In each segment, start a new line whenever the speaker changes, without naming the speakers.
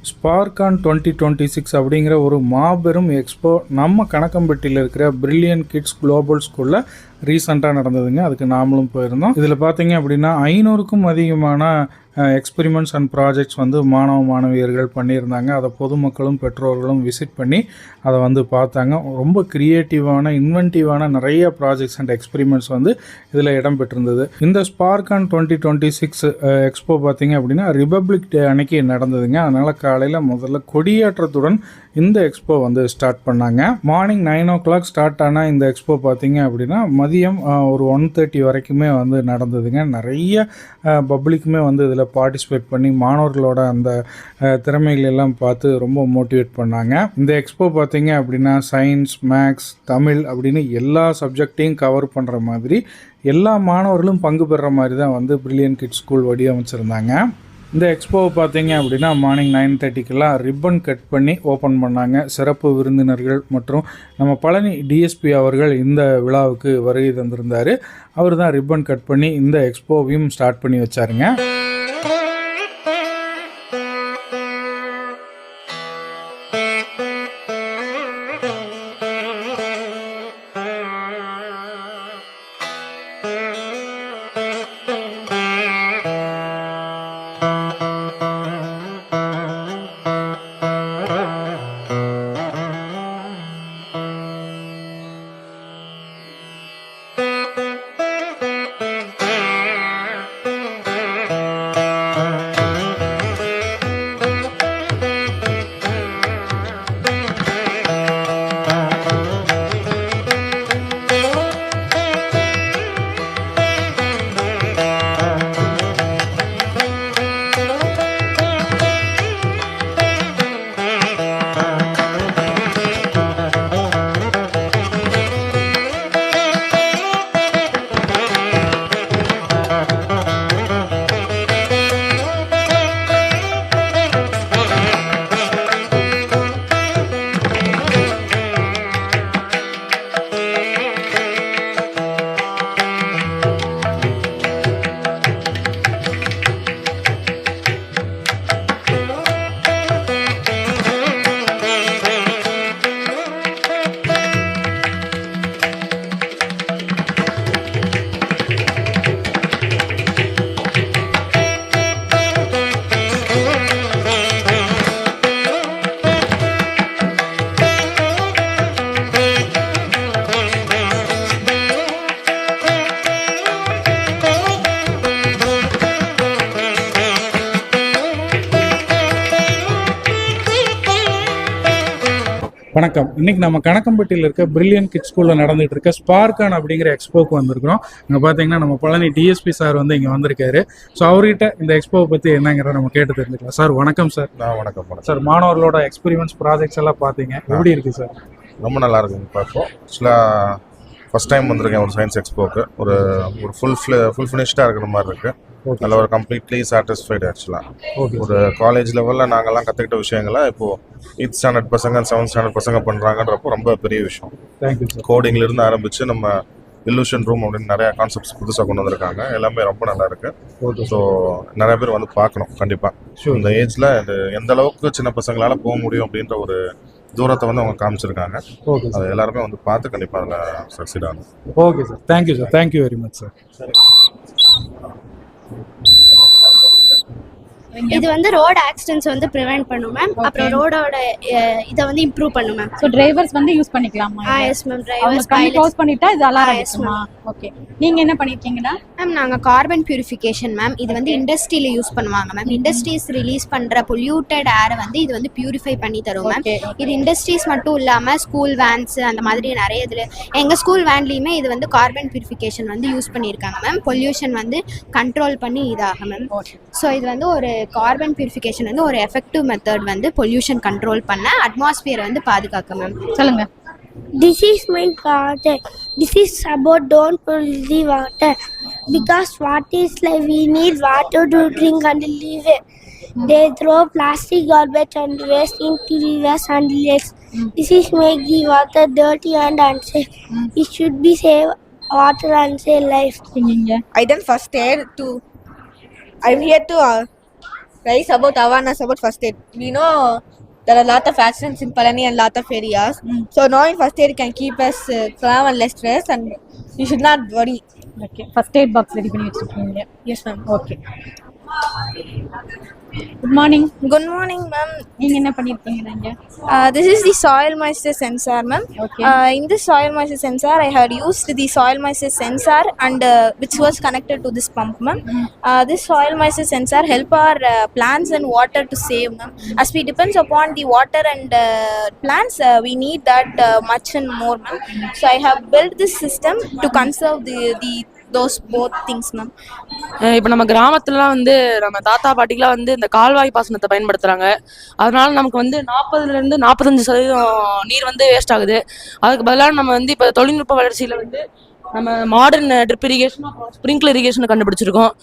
ஸ்பார்கான் 2026 அப்படிங்கிற ஒரு மாபெரும் எக்ஸ்போ நம்ம கணக்கம்பட்டியில் இருக்கிற பிரில்லியன்ட் கிட்ஸ் குளோபல் ஸ்கூலில் ரீசெண்டாக நடந்ததுங்க. அதுக்கு நாமளும் போயிருந்தோம். இதில் பார்த்தீங்க அப்படின்னா 500க்கும் அதிகமான எக்ஸ்பெரிமெண்ட்ஸ் அண்ட் ப்ராஜெக்ட்ஸ் மாணவியர்கள் பண்ணியிருந்தாங்க. அதை பொதுமக்களும் பெற்றோர்களும் விசிட் பண்ணி அதை பார்த்தாங்க. ரொம்ப க்ரியேட்டிவான இன்வென்டிவான நிறைய ப்ராஜெக்ட்ஸ் அண்ட் எக்ஸ்பெரிமெண்ட்ஸ் இதில் இடம்பெற்றிருந்தது. இந்த ஸ்பார்கான் 2026 எக்ஸ்போ பார்த்தீங்க அப்படின்னா ரிபப்ளிக் டே அன்னைக்கு நடந்ததுங்க. அதனால் காலையில் முதல்ல கொடியேற்றத்துடன் இந்த எக்ஸ்போ ஸ்டார்ட் பண்ணாங்க. மார்னிங் 9 o'clock ஸ்டார்ட் ஆன இந்த எக்ஸ்போ பார்த்தீங்க அப்படின்னா மதியம் ஒரு 1:30 வரைக்குமே நடந்ததுங்க. நிறைய பப்ளிக்குமே இதில் பார்ட்டிசிபேட் பண்ணி மாணவர்களோட அந்த திறமைகள் எல்லாம் பார்த்து ரொம்ப மோட்டிவேட் பண்ணாங்க. இந்த எக்ஸ்போ பார்த்தீங்க அப்படின்னா சயின்ஸ், மேக்ஸ், தமிழ் அப்படின்னு எல்லா சப்ஜெக்டையும் கவர் பண்ணுற மாதிரி எல்லா மாணவர்களும் பங்கு பெறுற மாதிரி தான் பிரில்லியன்ட் கிட்ஸ் ஸ்கூல் வடிவமைச்சிருந்தாங்க. இந்த எக்ஸ்போவை பார்த்தீங்க அப்படின்னா மார்னிங் 9:30க்கெல்லாம் ரிப்பன் கட் பண்ணி ஓப்பன் பண்ணாங்க. சிறப்பு விருந்தினர்கள் மற்றும் நம்ம பழனி டிஎஸ்பி அவர்கள் இந்த விழாவுக்கு வருகை தந்திருந்தார். அவர் தான் ரிப்பன் கட் பண்ணி இந்த எக்ஸ்போவையும் ஸ்டார்ட் பண்ணி வச்சாருங்க. வணக்கம். இன்னைக்கு நம்ம கணக்கம்பட்டியில் இருக்க பிரில்லியன்ட் கிட்ஸ் ஸ்கூலில் நடந்துட்டு இருக்க ஸ்பார்கான் அப்படிங்கிற எக்ஸ்போக்கு வந்திருக்கிறோம். இங்கே பார்த்தீங்கன்னா நம்ம பழனி டிஎஸ்பி சார் இங்கே வந்திருக்காரு. ஸோ அவர்கிட்ட இந்த எக்ஸ்போவை பற்றி என்னங்கிறத நம்ம கேட்டு தெரிஞ்சுக்கலாம். சார் வணக்கம் சார்.
வணக்கம்
சார். மாணவர்களோட எக்ஸ்பெரிமெண்ட்ஸ் ப்ராஜெக்ட்ஸ் எல்லாம் பார்த்தீங்க, எப்படி இருக்கு சார்?
ரொம்ப நல்லா இருக்குங்க. பார்ப்போம். ஆக்சுவலாக ஃபஸ்ட் டைம் வந்திருக்கேன் ஒரு சயின்ஸ் எக்ஸ்போக்கு. ஒரு ஃபுல் ஃபினிஷ்டாக இருக்கிற மாதிரி இருக்குது. அதில் ஒரு கம்ப்ளீட்லி சாட்டிஸ்ஃபைடு. ஆக்சுவலாக ஒரு காலேஜ் லெவலில் நாங்கள்லாம் கற்றுக்கிட்ட விஷயங்களை இப்போது 8th ஸ்டாண்டர்ட் பசங்க 7th ஸ்டாண்டர்ட் பசங்க பண்ணுறாங்கன்றப்போ ரொம்ப பெரிய விஷயம். கோடிங்லேருந்து ஆரம்பித்து நம்ம இல்லூஷன் ரூம் அப்படின்னு நிறையா கான்செப்ட்ஸ் புதுசாக கொண்டு வந்திருக்காங்க. எல்லாமே ரொம்ப நல்லா இருக்குது. ஸோ நிறைய பேர் பார்க்கணும் கண்டிப்பாக. இந்த ஏஜில் எந்த அளவுக்கு சின்ன பசங்களால் போக முடியும் அப்படின்ற ஒரு தூரத்தை அவங்க காமிச்சிருக்காங்க. அது எல்லாருமே பார்த்து கண்டிப்பாக அதில் சக்சீட் ஆகும்.
Okay sir. Thank you sir. Thank you very much sir.
இது ரோட் ஆக்சிடென்ட்ஸ் ப்ரிவென்ட் பண்ணும் மேம். அப்புறம் ரோடோட இதை இம்ப்ரூவ் பண்ணும் மேம்.
சோ டிரைவர்ஸ் யூஸ் பண்ணிக்கலாமா?
Yes ma'am. டிரைவர்ஸ்
க்ளோஸ் பண்ணிட்டா இது அலாரம் அடிக்குமா? ஓகே. நீங்க என்ன பண்ணிருக்கீங்கனா
மேம்? நாங்க கார்பன் பியூரிஃபிகேஷன் மேம். இது இண்டஸ்ட்ரியில யூஸ் பண்ணுவாங்க மேம். இண்டஸ்ட்ரீஸ் ரிலீஸ் பண்ற பொல்யூட்டட் ஏர் இது பியூரிஃபை பண்ணி தரும் மேம். இது இண்டஸ்ட்ரீஸ் மட்டும் இல்லாம ஸ்கூல் வேன்ஸ் அந்த மாதிரி நிறைய இதுல எங்க ஸ்கூல் வேன்லயுமே இது கார்பன் பியூரிஃபிகேஷன் யூஸ் பண்ணிருக்காங்க மேம். பொல்யூஷன் கண்ட்ரோல் பண்ணி இதாகும் மேம். ஸோ இது ஒரு கார்பன் பியூரிஃபிகேஷன் ஒரு எஃபெக்டிவ் மெத்தட் பொல்யூஷன் கண்ட்ரோல் பண்ண அட்மாஸ்பியரை பாதுகாக்க மேம்.
சொல்லுங்க.
This is my water. This is about don't pollute the water because water is life. We need water to drink and live. They throw plastic garbage and waste into rivers and lakes. This is make the water dirty and unsafe. We should be save water and save life.
I done first year to. I'm here to raise about awareness about first aid. We know there are a lot of accidents in Palani and lot of areas. So knowing first aid can keep us calm and less stress, and you should not worry.
Okay first aid box ready பண்ணி வச்சிருக்கீங்க.
Yes, ma'am.
Okay good morning.
Good morning, ma'am.
நீங்க என்ன பண்ணிருக்கீங்க நீங்க?
This is the soil moisture sensor, ma'am.
Okay.
In this soil moisture sensor, I had used the soil moisture sensor and which was connected to this pump, ma'am. This soil moisture sensor help our plants and water to save, ma'am. As we depends upon the water and plants, we need that much and more, ma'am. So I have built this system to conserve those both things, ma'am.
இப்போ நம்ம கிராமத்துலலாம் வந்து நம்ம தாத்தா பாட்டிலாம் வந்து இந்த கால்வாய் பாசனத்தை பயன்படுத்துகிறாங்க. அதனால நமக்கு வந்து 40% 45% நீர் வந்து வேஸ்ட் ஆகுது. அதுக்கு பதிலாக நம்ம வந்து இப்போ தொழில்நுட்ப வளர்ச்சியில் வந்து நம்ம மாடர்ன் ட்ரிப் இரிகேஷன் ஸ்ப்ரிங்க்லர் இரிகேஷனை கண்டுபிடிச்சிருக்கோம்.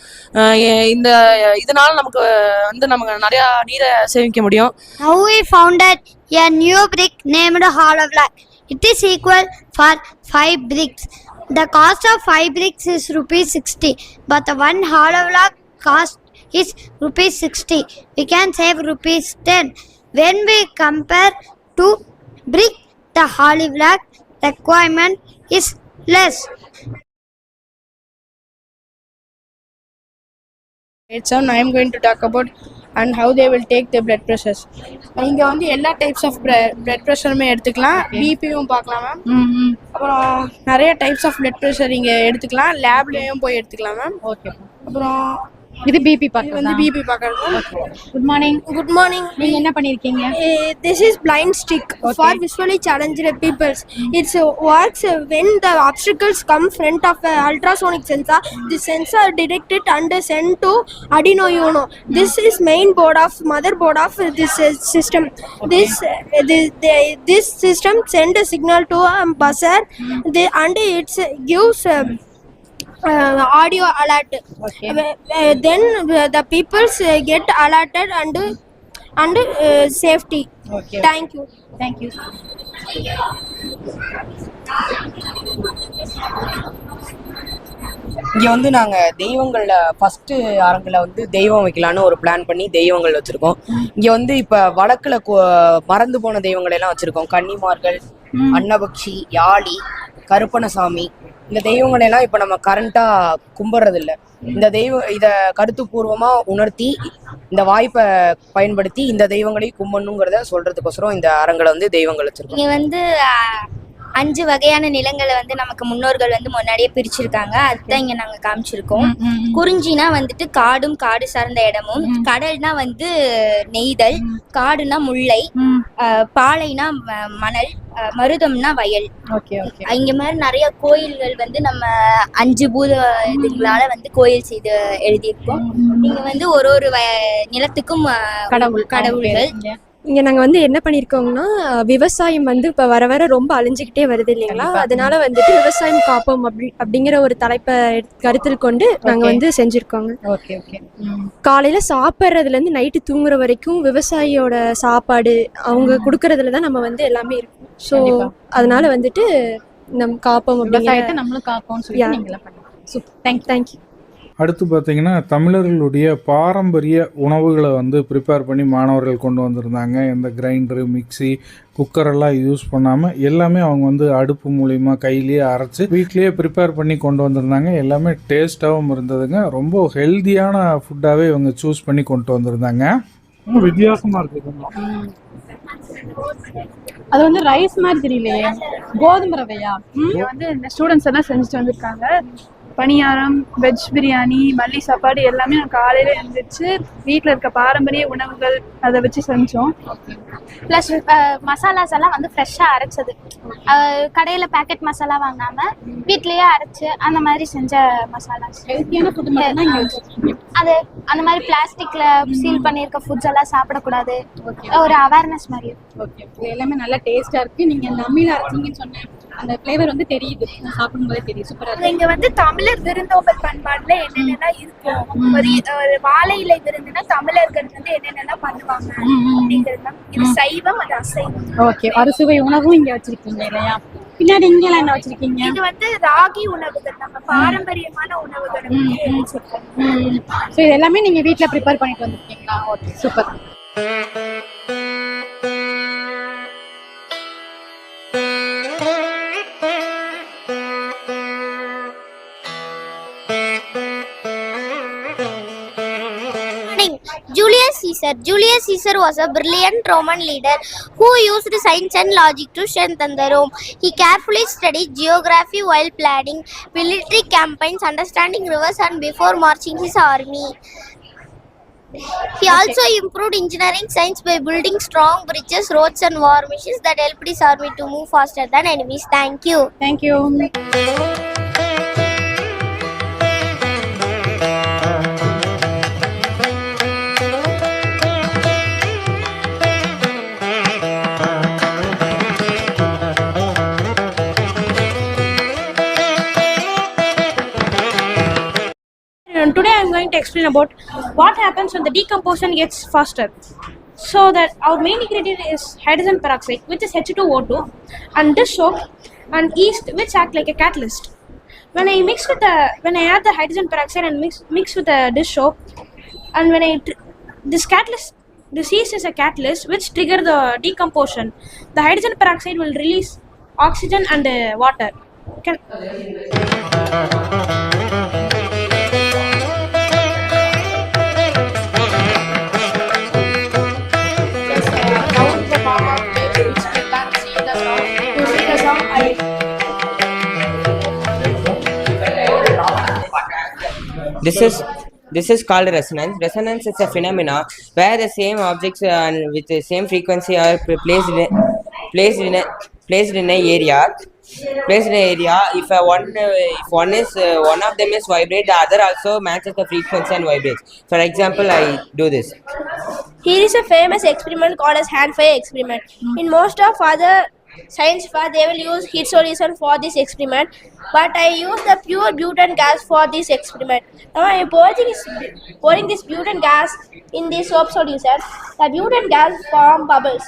இதனால நமக்கு வந்து நமக்கு நிறையா நீரை சேமிக்க முடியும்.
Now we founded a new brick named Hollow Block. It is equal for 5 bricks. The cost of 5 bricks is ₹60, but the one hollow block cost is ₹60. We can save ₹10. When we compare to brick, the hollow block requirement is less.
Son, I am going to talk about and how they will take the blood pressures. இங்கே வந்து எல்லா types of blood ப்ரெஷருமே எடுத்துக்கலாம். பிபியும் பார்க்கலாம் ma'am. அப்புறம் நிறைய types of blood pressure இங்கே எடுத்துக்கலாம். லேப்லேயும் போய் எடுத்துக்கலாம் மேம்.
ஓகே.
அப்புறம்
இது பிபி
இது வந்து
பார்க்கலாம்.
பிபி பார்க்கறது.
Good morning.
Good morning.
நீங்க என்ன பண்ணிருக்கீங்க?
This is blind stick for visually challenged peoples. It works when the obstacles come front of a ultrasonic sensor. The sensor detect it and send to Arduino Uno. This is main board of motherboard of this system. This system send a signal to a buzzer, and it gives audio alert.
Okay.
Then the peoples get alerted and safety.
Okay.
Thank you.
Thank you.
இங்கே வந்து நாங்கள் தெய்வங்களில் first அரங்கில் வந்து தெய்வம் வைக்கலான்னு ஒரு plan பண்ணி தெய்வங்கள் வச்சுருக்கோம். இங்கே வந்து இப்போ வடக்கில் மறந்து போன தெய்வங்கள் எல்லாம் வச்சுருக்கோம். கன்னிமார்கள், அன்னபக்ஷி, யாழி, கருப்பணசாமி. இந்த தெய்வங்கள் எல்லாம் இப்போ நம்ம கரண்ட்டாக கும்பிட்றதில்ல. இந்த இதை கருத்துப்பூர்வமாக உணர்த்தி இந்த வாய்ப்பை பயன்படுத்தி இந்த தெய்வங்களையும் கும்பிடணுங்கிறத சொல்கிறதுக்கோசரம் இந்த அரங்கில் வந்து தெய்வங்கள் வச்சுருக்கோம்.
இங்கே வந்து 5 வகையான நிலங்களை வந்து நமக்கு முன்னோர்கள் வந்து முன்னாடியே பிரிச்சிருக்காங்க. அதுதான் இங்க நாங்க காமிச்சிருக்கோம். குறிஞ்சினா வந்துட்டு காடும் காடு சார்ந்த இடமும், கடல்னா வந்து நெய்தல், காடுனா முல்லை, பாலைனா மணல், மருதம்னா வயல். இங்க மாதிரி நிறைய கோயில்கள் வந்து நம்ம 5 பூத இதுங்களால வந்து கோயில் செய்து எழுதியிருக்கோம். இங்க வந்து ஒரு நிலத்துக்கும் கடவுள்கள்.
இங்கே நாங்கள் வந்து என்ன பண்ணியிருக்கோங்கன்னா, விவசாயம் வந்து இப்போ வர வர ரொம்ப அழிஞ்சிக்கிட்டே வருது இல்லைங்களா, அதனால வந்துட்டு விவசாயம் காப்போம் அப்படிங்கிற ஒரு தலைப்பை கருத்தில் கொண்டு நாங்கள் வந்து செஞ்சுருக்கோங்க. காலையில் சாப்பிட்றதுலேருந்து நைட்டு தூங்குற வரைக்கும் விவசாயியோட சாப்பாடு அவங்க கொடுக்கறதுல தான் நம்ம வந்து எல்லாமே இருக்கும். ஸோ அதனால வந்துட்டு நம்ம காப்போம்
விவசாயத்தை நம்மளும் காப்போம்னு சொல்லி நீங்களாம் பண்ணுவோம். Super, thank you.
அடுத்து பார்த்திங்கன்னா தமிழர்களுடைய பாரம்பரிய உணவுகளை வந்து ப்ரிப்பேர் பண்ணி மாணவர்கள் கொண்டு வந்திருந்தாங்க. எந்த கிரைண்டரு, மிக்சி, குக்கரெல்லாம் யூஸ் பண்ணாமல் எல்லாமே அவங்க வந்து அடுப்பு மூலிமா கையிலேயே அரைச்சி வீட்லேயே ப்ரிப்பேர் பண்ணி கொண்டு வந்திருந்தாங்க. எல்லாமே டேஸ்ட்டாகவும் இருந்ததுங்க. ரொம்ப ஹெல்த்தியான ஃபுட்டாகவே இவங்க சூஸ் பண்ணி கொண்டு வந்திருந்தாங்க. ரொம்ப வித்தியாசமாக இருக்குது.
அது வந்து ரைஸ் மாதிரி தெரியலையே, கோதுமை ரவையா? வந்து இந்த ஸ்டூடெண்ட்ஸ் எல்லாம் செஞ்சுட்டு வந்திருக்காங்க. பணியாரம், வெஜ் பிரியாணி, மல்லி சாப்பாடு எல்லாமே நான் காலையில எழுந்திரிச்சு வீட்டில் இருக்க பாரம்பரிய உணவுகள் அதை வச்சு செஞ்சோம்.
ப்ளஸ் மசாலாஸ் எல்லாம் வந்து ஃப்ரெஷ்ஷாக அரைச்சது, கடையில் பேக்கெட் மசாலா வாங்காமல் வீட்லேயே அரைச்சி அந்த மாதிரி செஞ்ச மசாலாஸ்.
ஹெல்த்தியான ஃபுட் மட்டும் தான்
அது அந்த மாதிரி பிளாஸ்டிக்கில் சீல் பண்ணியிருக்க ஃபுட்ஸ் எல்லாம் சாப்பிடக்கூடாது, ஒரு அவேர்னஸ் மாதிரி.
ஓகே, எல்லாமே நல்லா டேஸ்ட்டாக இருக்குது. நீங்கள் இந்த அம்மியில் அரைச்சிங்கன்னு சொன்னேன், அந்த ஃப்ளேவர் வந்து தெரியுது, சாப்பிடும்போதே தெரியும். சூப்பராக இருக்குது.
இங்கே வந்து தமிழர் விருந்தோம்பல் பண்பாடுல என்னென்னலாம் இருக்கும், ஒரு வாழை இலை விருந்துனா தமிழர்கள் வந்து என்னென்னலாம் பண்ணுவாங்க அப்படிங்கிறது தான். இது சைவம், அது அசைவம்.
ஓகே, அறுசுவை உணவும் இங்கே வச்சிருக்கீங்க இல்லையா? பின்னாடி இங்கெல்லாம் என்ன வச்சிருக்கீங்க?
இது வந்து ராகி உணவுகள், நம்ம பாரம்பரியமான உணவுகளை வந்து வச்சிருக்கோம்.
ஸோ இது எல்லாமே நீங்க வீட்ல ப்ரிப்பேர் பண்ணிட்டு வந்திருக்கீங்களா? Okay, super.
Julius Caesar was a brilliant Roman leader who used science and logic to strengthen the Rome. He carefully studied geography while planning military campaigns, understanding rivers, and before marching his army. He also improved engineering science by building strong bridges, roads, and war machines that helped his army to move faster than enemies. Thank you.
Thank you.
Today I am going to explain about what happens when the decomposition gets faster. So that our main ingredient is hydrogen peroxide, which is H2O2, and dish soap and yeast, which act like a catalyst. When I add the hydrogen peroxide and mix with the dish soap, and this yeast is a catalyst which trigger the decomposition. The hydrogen peroxide will release oxygen and water.
This is called resonance. Resonance is a phenomena where the same objects and with the same frequency are placed in a area. If one of them is vibrate, the other also matches the frequency and vibrates. For example, I do this.
Here is a famous experiment called as hand fire experiment. In most of other science fair, they will use heat solution for this experiment, but I use the pure butane gas for this experiment. Now I am pouring this butane gas in the soap solution. The butane gas form bubbles.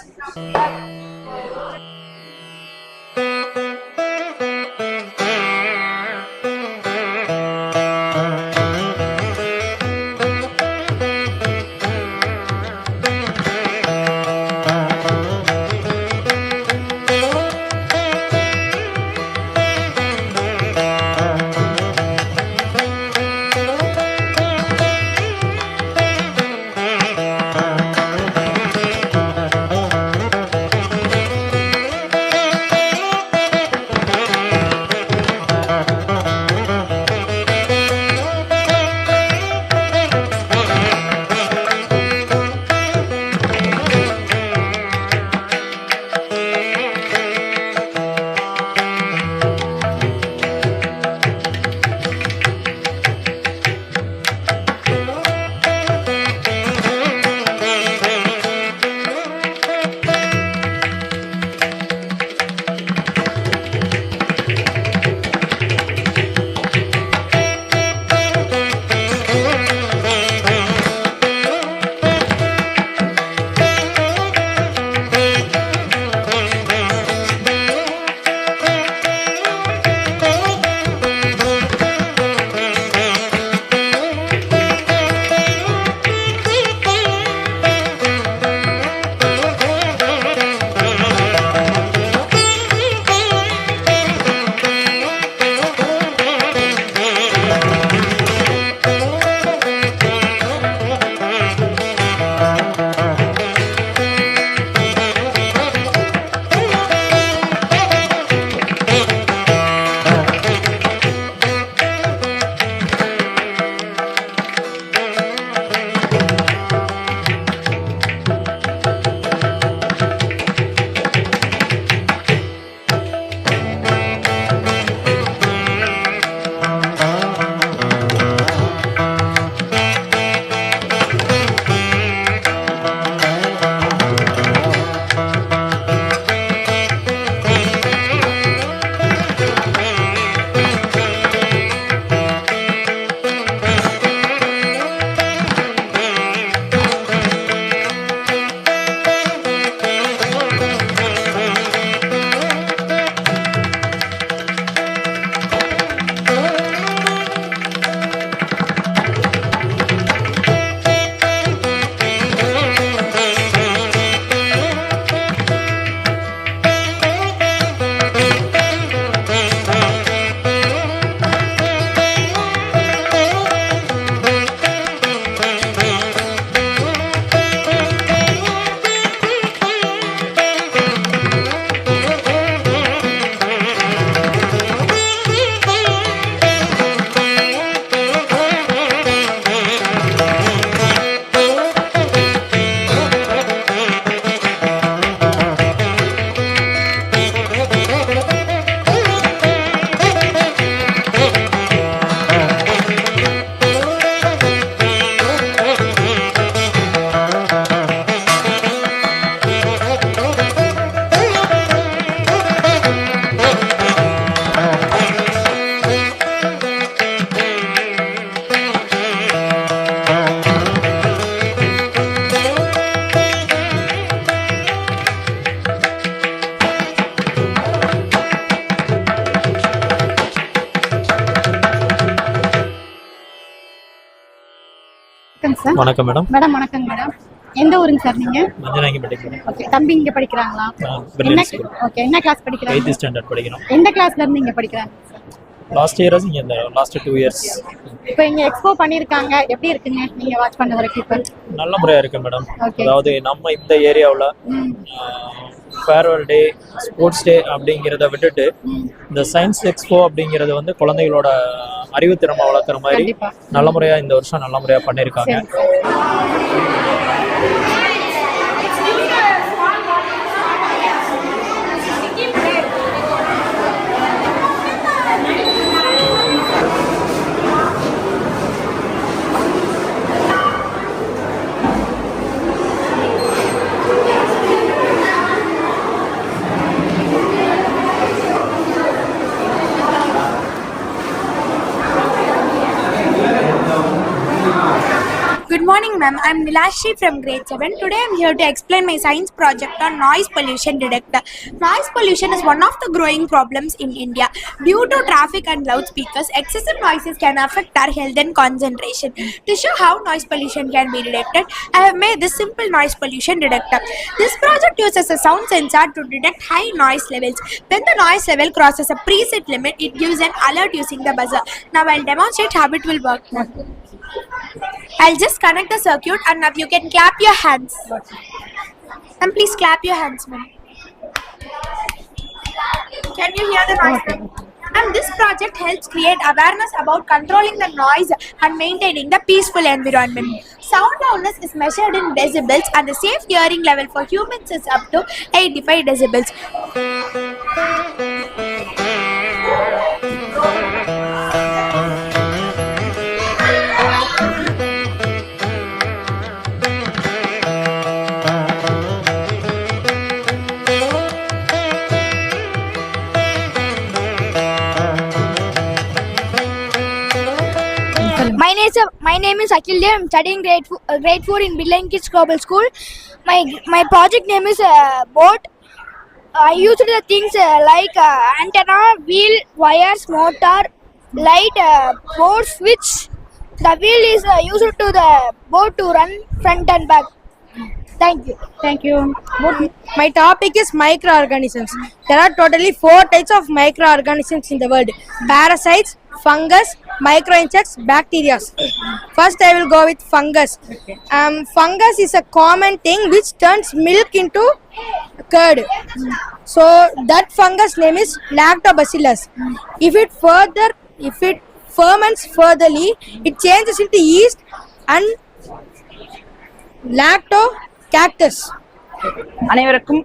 Sir.
வணக்கம் madam.
Madam வணக்கம் madam. எந்த ஊருங்க sir நீங்க?
மஞ்சனாங்கி படிக்கிறேன்.
Okay. தம்பி இங்க படிக்கிறாங்களா? Okay. என்ன கிளாஸ் படிக்கிறாங்க?
8th ஸ்டாண்டர்ட் படிக்கிறோம்.
எந்த கிளாஸ்ல இருந்து இங்க படிக்கிறாங்க?
லாஸ்ட் இயர் இங்க இந்த லாஸ்ட் 2 இயர்ஸ்.
இப்போ இங்க எக்ஸ்போ பண்ணிருக்காங்க. எப்படி இருக்குங்க நீங்க வாட்ச் பண்ண வரைக்கும்? இப்போ
நல்ல முறையா இருக்கு மேடம். அதாவது நம்ம இந்த ஏரியாவுல ஃபேர்வெல் டே, ஸ்போர்ட்ஸ் டே அப்படிங்கிறத விட்டுட்டு இந்த சயின்ஸ் எக்ஸ்போ அப்படிங்கிறது வந்து குழந்தைகளோட அறிவுத்திறமை வளர்க்குற மாதிரி நல்ல முறையா இந்த வருஷம் நல்ல முறையா பண்ணியிருக்காங்க.
Good morning, ma'am. I'm Nilashi from grade 7. Today I'm here to explain my science project on noise pollution detector. Noise pollution is one of the growing problems in India. Due to traffic and loudspeakers, excessive noises can affect our health and concentration. To show how noise pollution can be detected, I have made this simple noise pollution detector. This project uses a sound sensor to detect high noise levels. When the noise level crosses a preset limit, it gives an alert using the buzzer. Now I'll demonstrate how it will work. I'll just connect the circuit and now you can clap your hands. And please clap your hands, ma'am. Can you hear the noise? And this project helps create awareness about controlling the noise and maintaining the peaceful environment. Sound loudness is measured in decibels and the safe hearing level for humans is up to 85 decibels.
My name is Akhil Dev. I'm studying grade 4 in Billion Kids Global School. My project name is boat. I used the things like antenna, wheel, wires, motor, light, board switch. The wheel is used to the boat to run front and back. Thank you.
Thank you. My topic is microorganisms. There are totally 4 types of microorganisms in the world: parasites, fungus, microinsects, bacteria. First, I will go with fungus. Fungus is a common thing which turns milk into curd. So that fungus name is lactobacillus. If it ferments furtherly, it changes into yeast and lactocactus.
அனைவருக்கும்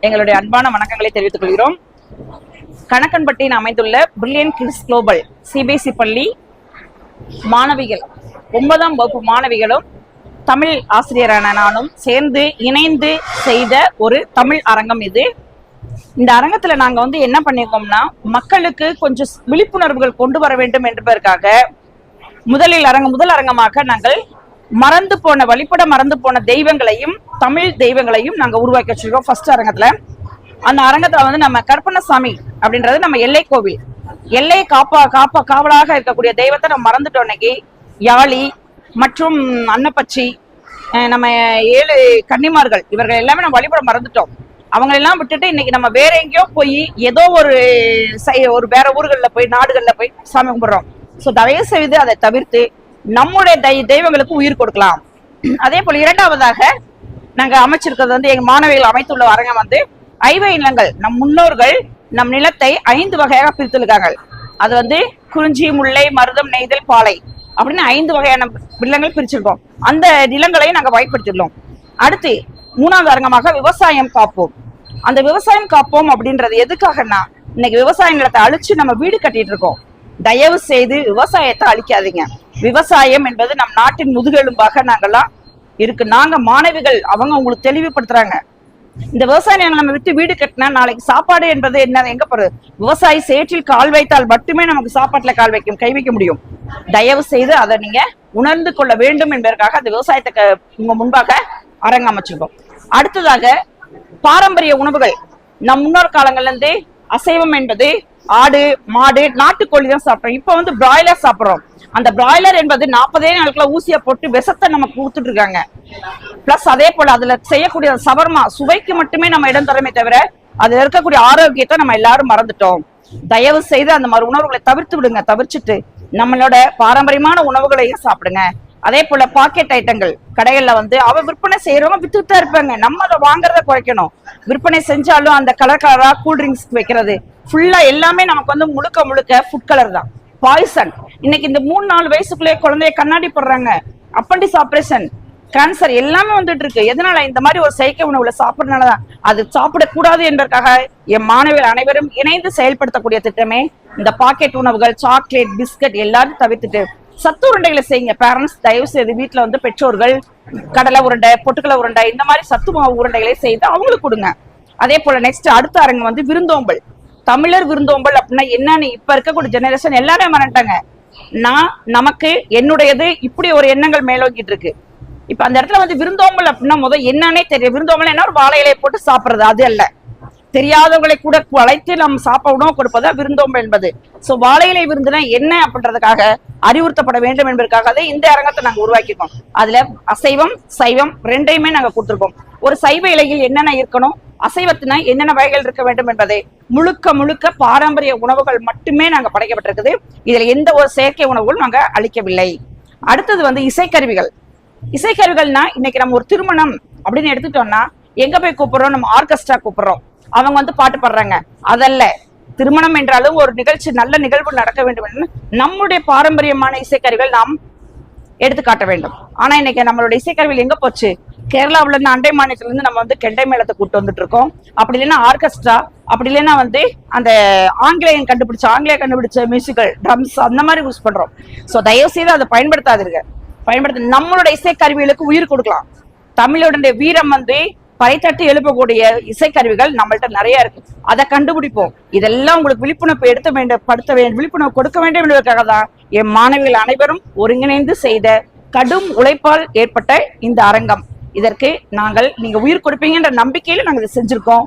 எங்களுடைய அன்பான வணக்கங்களை தெரிவித்துக் கொள்கிறோம். கணக்கன்பட்டியில் அமைந்துள்ள brilliant kids global CBSE பள்ளி மாணவிகள் 9ஆம் வகுப்பு மாணவிகளும் தமிழ் ஆசிரியரான நானும் சேர்ந்து இணைந்து செய்த ஒரு தமிழ் அரங்கம் இது. இந்த அரங்கத்துல நாங்க வந்து என்ன பண்ணிருக்கோம்னா, மக்களுக்கு கொஞ்சம் விழிப்புணர்வுகள் கொண்டு வர வேண்டும் என்பதற்காக முதல் அரங்கமாக நாங்கள் வழிபட மறந்து போன தெய்வங்களையும் தமிழ் தெய்வங்களையும் நாங்க உருவாக்கி வச்சிருக்கோம். ஃபர்ஸ்ட் அரங்கத்துல அந்த அரங்கத்துல வந்து நம்ம கருப்பண்ணசாமி அப்படின்றது நம்ம எல்லை கோவில், எல்லை காவலாக இருக்கக்கூடிய தெய்வத்தை நம்ம மறந்துட்டோம். இன்னைக்கு யாழி மற்றும் அன்னப்பச்சி, நம்ம 7 கன்னிமார்கள், இவர்கள் எல்லாமே நம்ம வழிபட மறந்துட்டோம். அவங்க எல்லாம் விட்டுட்டு இன்னைக்கு நம்ம வேற எங்கேயோ போய் ஏதோ ஒரு வேற ஊர்களில் போய் நாடுகள்ல போய் சாமி கும்பிடுறோம். ஸோ தயவு செய்து அதை தவிர்த்து நம்முடைய தெய்வங்களுக்கு உயிர் கொடுக்கலாம். அதே போல 2வதாக நாங்க அமைச்சிருக்கிறது வந்து எங்க மாணவிகள் அமைத்துள்ள அரங்கம் வந்து ஐவை நிலங்கள். நம் முன்னோர்கள் நம் நிலத்தை 5 வகையாக பிரித்திருக்காங்க. அது வந்து குறிஞ்சி, முல்லை, மருதம், நெய்தல், பாலை அப்படின்னு 5 வகையான நிலங்கள் பிரிச்சிருக்கோம். அந்த நிலங்களை நாங்க பயன்படுத்திடலாம். அடுத்து 3வது அரங்கமாக விவசாயம் காப்போம். அந்த விவசாயம் காப்போம் அப்படின்றது எதுக்காகனா, இன்னைக்கு விவசாய நிலத்தை அழிச்சு நம்ம வீடு கட்டிட்டு இருக்கோம். தயவு செய்து விவசாயத்தை அழிக்காதீங்க. விவசாயம் என்பது நம் நாட்டின் முதுகெலும்பாக நாங்கெல்லாம் இருக்கு. நாங்க மாணவிகள் அவங்க உங்களுக்கு தெளிவுபடுத்துறாங்க. இந்த விவசாய நிலம் நம்ம விட்டு வீடு கட்டினா நாளைக்கு சாப்பாடு என்பது என்ன எங்க போறது? விவசாயி சேற்றில் கால் வைத்தால் மட்டுமே நமக்கு சாப்பாட்டுல கை வைக்க முடியும். தயவு செய்து அதை நீங்க உணர்ந்து கொள்ள வேண்டும் என்பதற்காக அந்த விவசாயத்தை உங்க முன்பாக அரங்கம் அமைச்சிருக்கோம். அடுத்ததாக பாரம்பரிய உணவுகள். நம் முன்னோர் காலங்கள்ல இருந்து அசைவம் என்பது ஆடு, மாடு, நாட்டுக்கோழி தான் சாப்பிட்றோம். இப்ப வந்து பிராய்லர் சாப்பிட்றோம். அந்த பிராய்லர் என்பது 40 நாட்கள ஊசியை போட்டு விஷத்தை நமக்கு கொடுத்துட்டு இருக்காங்க. பிளஸ் அதே போல அதுல செய்யக்கூடிய சவர்மா சுவைக்கு மட்டுமே நம்ம இடம் தரமே தவிர அதுல இருக்கக்கூடிய ஆரோக்கியத்தை நம்ம எல்லாரும் மறந்துட்டோம். தயவு செய்து அந்த மாதிரி உணவுகளை தவிர்த்து விடுங்க. தவிர்த்துட்டு நம்மளோட பாரம்பரியமான உணவுகளையும் சாப்பிடுங்க. அதே போல பாக்கெட் ஐட்டங்கள் கடைகள்ல வந்து அவ விற்பனை செய்யறவங்க வித்துட்டு தான் இருப்பாங்க. நம்ம அதை வாங்குறத குறைக்கணும். விற்பனை செஞ்சாலும் அந்த கலர் கலரா கூல்ட்ரிங்க்ஸ் வைக்கிறது ஃபுல்லா எல்லாமே நமக்கு வந்து முழுக்க முழுக்க ஃபுட் கலர் தான், பாய்சன். இன்னைக்கு இந்த 3-4 வயசுக்குள்ளே குழந்தைய கண்ணாடி போடுறாங்க, அப்பண்டிஸ் ஆபரேஷன், கேன்சர் எல்லாமே வந்துட்டு இருக்கு. எதனால? இந்த மாதிரி ஒரு செயற்கை உணவுல சாப்பிடறதுனாலதான். அது சாப்பிடக்கூடாது என்பதற்காக என் மாணவர்கள் அனைவரும் இணைந்து செயல்படுத்தக்கூடிய திட்டமே இந்த பாக்கெட் உணவுகள், சாக்லேட், பிஸ்கட் எல்லாரும் தவிர்த்துட்டு சத்து உருண்டைகளை செய்யுங்க. பேரண்ட்ஸ் தயவு செய்து வீட்டுல வந்து பெற்றோர்கள் கடலை உருண்டை, பொட்டுக்கடலை உருண்டை இந்த மாதிரி சத்து மாவு உருண்டைகளை செய்து அவங்களுக்கு கொடுங்க. அதே போல நெக்ஸ்ட் அடுத்த அரங்கு வந்து விருந்தோம்பல். தமிழர் விருந்தோம்பல் அப்படின்னா என்னன்னு இப்ப இருக்கக்கூடிய ஜெனரேஷன் எல்லாரும் மறந்துட்டாங்க. நமக்கு என்னுடையது இப்படி ஒரு எண்ணங்கள் மேலோங்கிட்டு இருக்கு. இப்ப அந்த இடத்துல வந்து விருந்தோம்பல் அப்படின்னா முதல் என்னன்னே தெரியும். விருந்தோம்பல் என்ன? ஒரு வாழை இலையை போட்டு சாப்பிடுறது, அது அல்ல. தெரியாதவங்களை கூட அழைத்து நம்ம சாப்பிட உணவு கொடுப்பதா விருந்தோம்பல் என்பது. சோ வாழை இலை விருந்துனா என்ன அப்படின்றதுக்காக அறிவுறுத்தப்பட வேண்டும் என்பதற்காக இந்த அரங்கத்தை நாங்க உருவாக்கிருக்கோம். அதுல அசைவம் சைவம் ரெண்டையுமே நாங்க கொடுத்திருக்கோம். ஒரு சைவ இலையில் என்னென்ன இருக்கணும், அசைவத்தினா என்னென்ன வகைகள் இருக்க வேண்டும் என்பதை முழுக்க முழுக்க பாரம்பரிய உணவுகள் மட்டுமே நாங்க படைக்கப்பட்டிருக்குது. இதுல எந்த ஒரு செயற்கை உணவுகளும் நாங்க அளிக்கவில்லை. அடுத்தது வந்து இசைக்கருவிகள். இசைக்கருவிகள்னா இன்னைக்கு நம்ம ஒரு திருமணம் அப்படின்னு எடுத்துட்டோம்னா எங்க போய் கூப்பிடுறோம்? நம்ம ஆர்கெஸ்ட்ரா கூப்பிடுறோம், அவங்க வந்து பாட்டு பாடுறாங்க. அதல்ல, திருமணம் என்றாலும் ஒரு நிகழ்ச்சி, நல்ல நிகழ்வு நடக்க வேண்டும் என்று நம்முடைய பாரம்பரியமான இசைக்கருவிகள் நாம் எடுத்து காட்ட வேண்டும். ஆனா இன்னைக்கு நம்மளோட இசைக்கருவிகள் எங்க போச்சு? கேரளாவில இருந்து, அண்டை மாநிலத்துல இருந்து நம்ம வந்து கெண்டை மேளத்தை கூட்டு வந்துட்டு இருக்கோம். அப்படி இல்லைன்னா ஆர்கெஸ்ட்ரா, அப்படி இல்லைன்னா வந்து அந்த ஆங்கிலேயன் கண்டுபிடிச்ச மியூசிக்கல் ட்ரம்ஸ் அந்த மாதிரி யூஸ் பண்றோம். சோ தயவு செய்து அதை பயன்படுத்த நம்மளோட இசைக்கருவிகளுக்கு உயிர் கொடுக்கலாம். தமிழோட வீரம் வந்து பறைத்தட்டி எழுப்பக்கூடிய இசைக்கருவிகள் நம்மள்ட்ட நிறைய இருக்கு. அதை கண்டுபிடிப்போம். இதெல்லாம் உங்களுக்கு விழிப்புணர்வு விழிப்புணர்வு கொடுக்க வேண்டும் என்பதற்காக தான் என் மாணவிகள் அனைவரும் ஒருங்கிணைந்து செய்த கடும் உழைப்பால் ஏற்பட்ட இந்த அரங்கம். இதற்கு நீங்க உயிர் கொடுப்பீங்கன்ற நம்பிக்கையில நாங்க இதை செஞ்சிருக்கோம்.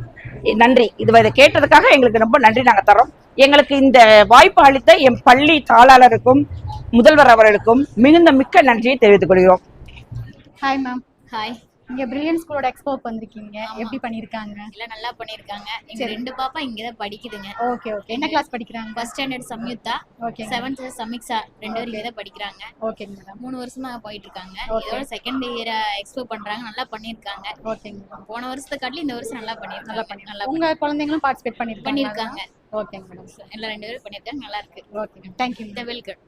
நன்றி. இதை கேட்டதுக்காக எங்களுக்கு ரொம்ப நன்றி நாங்க தரோம். எங்களுக்கு இந்த வாய்ப்பு அளித்த என் பள்ளி தாளாளருக்கும் முதல்வர் அவர்களுக்கும் மிக்க நன்றியை தெரிவித்துக் கொள்கிறோம்.
Hi ma'am.
ஹாய்.
இங்க பிரில்லியன்ட் ஸ்கூலோட எக்ஸ்போக்கு வந்திருக்கீங்க. எப்படி பண்ணிருக்காங்க?
இல்ல நல்லா பண்ணிருக்காங்க. எங்க 2 பாப்பா இங்க தான் படிக்குதுங்க.
Okay okay. என்ன கிளாஸ் படிக்கறாங்க?
First standard Samyuktha,
okay.
7th Samiksha, 2 பேரும் இங்க தான் படிக்கறாங்க.
Okay madam.
3 வருஷமா போயிட்டு இருக்காங்க. இதோட செகண்ட் இயர் எக்ஸ்போ பண்றாங்க. நல்லா பண்ணிருக்காங்க.
Okay madam.
போன வருஷத்தை காட்டிலும் இந்த வருஷம் நல்லா பண்ணிருக்காங்க. நல்லா
உங்க குழந்தைகளும் பார்ட்டிசிபேட் பண்ணிருக்காங்க.
பண்ணிருக்காங்க.
Okay madam.
எல்லாம் 2 பேரும் பண்ணிருக்காங்க. நல்லா இருக்கு.
ஓகே. Thank you.
வெல்கம்.